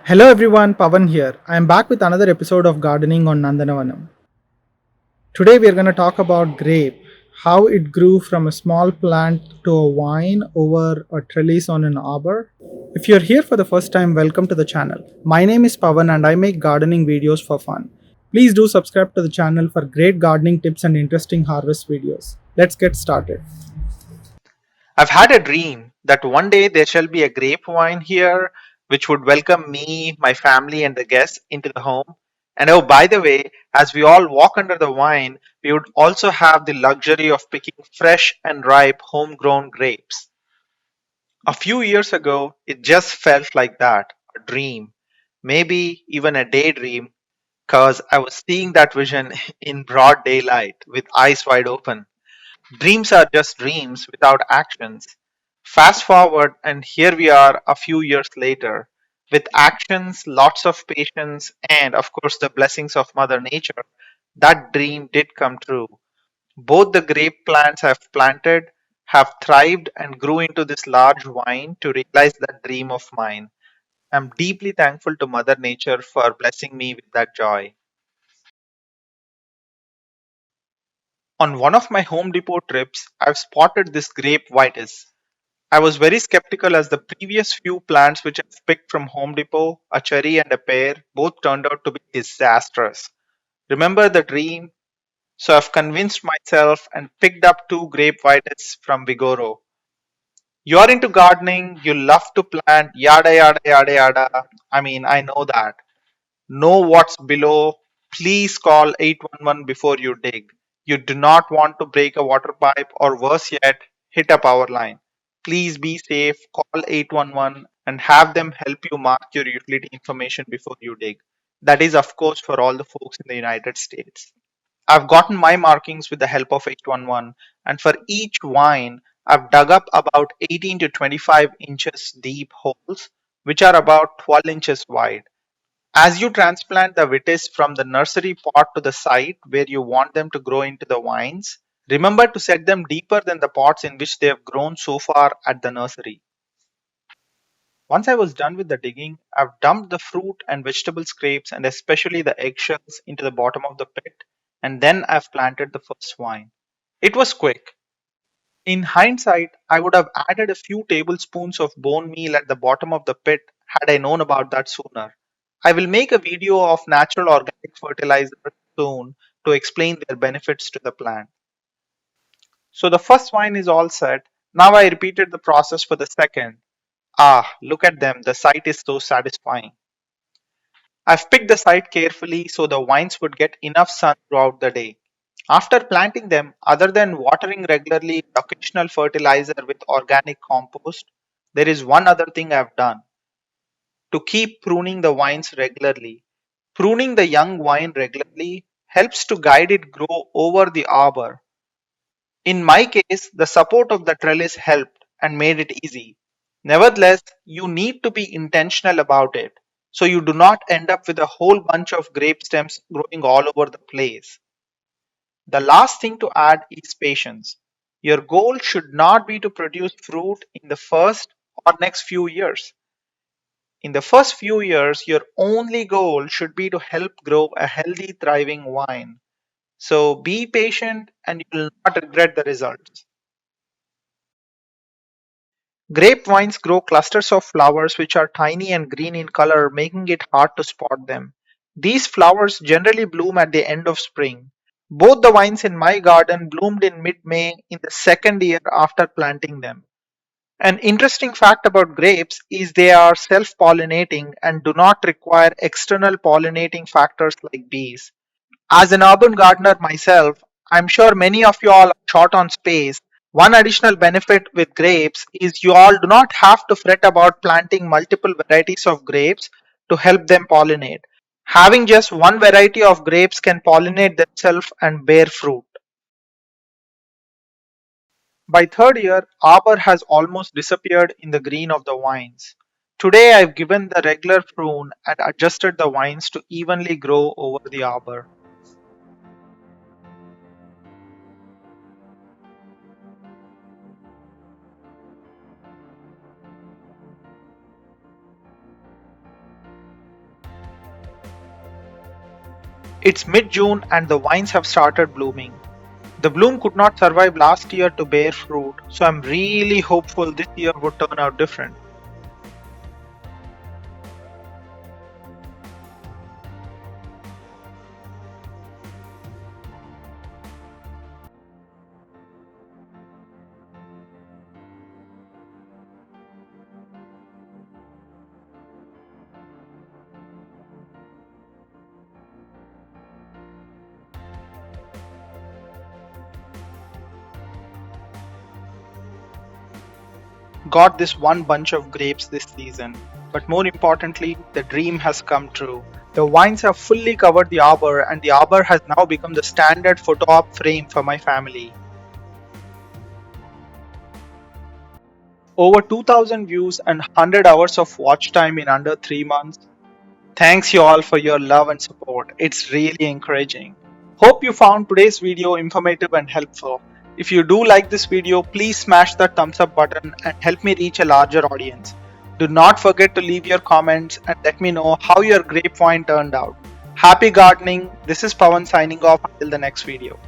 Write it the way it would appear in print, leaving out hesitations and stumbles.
Hello everyone, Pavan here. I am back with another episode of Gardening on Nandanavanam. Today we are going to talk about grape, how it grew from a small plant to a vine over a trellis on an arbor. If you're here for the first time, welcome to the channel. My name is Pavan and I make gardening videos for fun. Please do subscribe to the channel for great gardening tips and interesting harvest videos. Let's get started. I've had a dream that one day there shall be a grapevine here which would welcome me, my family, and the guests into the home. And oh, by the way, as we all walk under the vine, we would also have the luxury of picking fresh and ripe homegrown grapes. A few years ago, it just felt like that, a dream, maybe even a daydream, because I was seeing that vision in broad daylight with eyes wide open. Dreams are just dreams without actions. Fast forward, and here we are a few years later, with actions, lots of patience, and of course, the blessings of Mother Nature. That dream did come true. Both the grape plants I've planted have thrived and grew into this large vine to realize that dream of mine. I'm deeply thankful to Mother Nature for blessing me with that joy. On one of my Home Depot trips, I've spotted this grape Vitis. I was very skeptical as the previous few plants which I've picked from Home Depot, a cherry and a pear, both turned out to be disastrous. Remember the dream? So I've convinced myself and picked up two grape vitis from Vigoro. You're into gardening, you love to plant, yada yada yada yada. I know that. Know what's below. Please call 811 before you dig. You do not want to break a water pipe or worse yet, hit a power line. Please be safe. Call 811 and have them help you mark your utility information before you dig. That is, of course, for all the folks in the United States. I've gotten my markings with the help of 811, and for each vine, I've dug up about 18 to 25 inches deep holes, which are about 12 inches wide. As you transplant the vitis from the nursery pot to the site where you want them to grow into the vines, remember to set them deeper than the pots in which they have grown so far at the nursery. Once I was done with the digging, I've dumped the fruit and vegetable scraps and especially the eggshells into the bottom of the pit, and then I've planted the first vine. It was quick. In hindsight, I would have added a few tablespoons of bone meal at the bottom of the pit had I known about that sooner. I will make a video of natural organic fertilizer soon to explain their benefits to the plant. So the first vine is all set. Now I repeated the process for the second. Ah, look at them, the sight is so satisfying. I've picked the site carefully so the vines would get enough sun throughout the day. After planting them, other than watering regularly with occasional fertilizer with organic compost, there is one other thing I've done to keep pruning the vines regularly. Pruning the young vine regularly helps to guide it grow over the arbor. In my case, the support of the trellis helped and made it easy. Nevertheless, you need to be intentional about it so you do not end up with a whole bunch of grape stems growing all over the place. The last thing to add is patience. Your goal should not be to produce fruit in the first or next few years. In the first few years, your only goal should be to help grow a healthy, thriving vine. So be patient and you will not regret the results. Grapevines grow clusters of flowers which are tiny and green in color, making it hard to spot them. These flowers generally bloom at the end of spring. Both the vines in my garden bloomed in mid May in the second year after planting them. An interesting fact about grapes is they are self pollinating and do not require external pollinating factors like bees. As an urban gardener myself, I'm sure many of you all are short on space. One additional benefit with grapes is you all do not have to fret about planting multiple varieties of grapes to help them pollinate. Having just one variety of grapes can pollinate themselves and bear fruit. By third year, Arbor has almost disappeared in the green of the vines. Today I've given the regular prune and adjusted the vines to evenly grow over the arbor. It's mid-June and the vines have started blooming. The bloom could not survive last year to bear fruit, so I'm really hopeful this year would turn out different. Got this one bunch of grapes this season, but more importantly, the dream has come true. The vines have fully covered the arbor, and the arbor has now become the standard photo op frame for my family. Over 2000 views and 100 hours of watch time in under 3 months. Thanks you all for your love and support. It's really encouraging. Hope you found today's video informative and helpful. If you do like this video, please smash that thumbs up button and help me reach a larger audience. Do not forget to leave your comments and let me know how your grapevine turned out. Happy gardening. This is Pawan signing off until the next video.